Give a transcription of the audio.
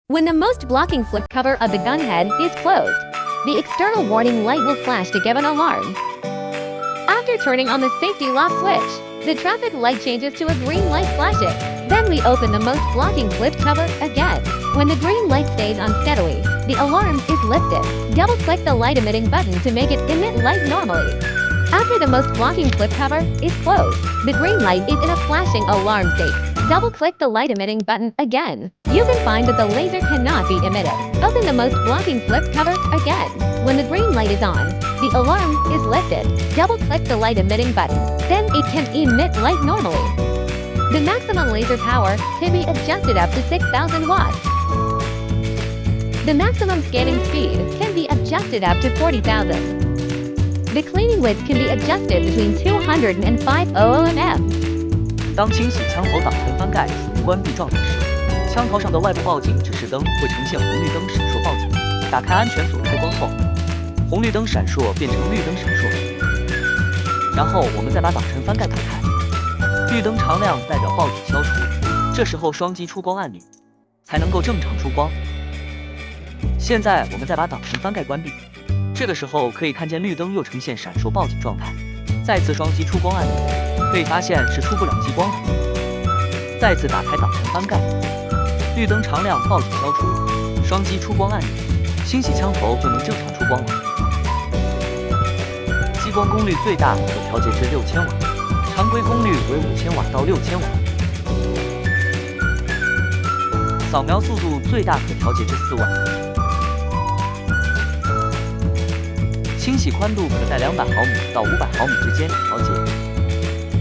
When the most blocking flip cover of the gun head is closed, the external warning light will flash to give an alarm. After turning on the safety lock switch, the traffic light changes to a green light flashing. Then we open the most blocking flip cover again. When the green light stays on steadily, the alarm is lifted. Double-click the light emitting button to make it emit light normally. After the most blocking flip cover is closed, the green light is in a flashing alarm state. Double-click the light emitting button again. You can find that the laser cannot be emitted. Open the most blocking flip cover again. When the green light is on, the alarm is lifted. Double-click the light emitting button. Then it can emit light normally. The maximum laser power can be adjusted up to 6,000 watts. The maximum scanning speed can be adjusted up to 40,000. The cleaning width can be adjusted between 200 and 500 mm. 当清洗枪头挡尘翻盖处于关闭状态时，枪头上的外部报警指示灯会呈现红绿灯闪烁报警。打开安全锁开关后，红绿灯闪烁变成绿灯闪烁。然后我们再把挡尘翻盖打开，绿灯常亮代表报警消除，这时候双击出光按钮才能够正常出光。现在我们再把挡尘翻盖关闭，这个时候可以看见绿灯又呈现闪烁报警状态。再次双击出光按钮，可以发现是出不了激光的。再次打开挡尘翻盖，绿灯常亮报警消除，双击出光按钮，清洗枪头就能正常出光了。激光功率最大可调节至6000瓦，常规功率为5000瓦到6000瓦。扫描速度最大可调节至4万。清洗宽度可在200毫米到500毫米之间调节。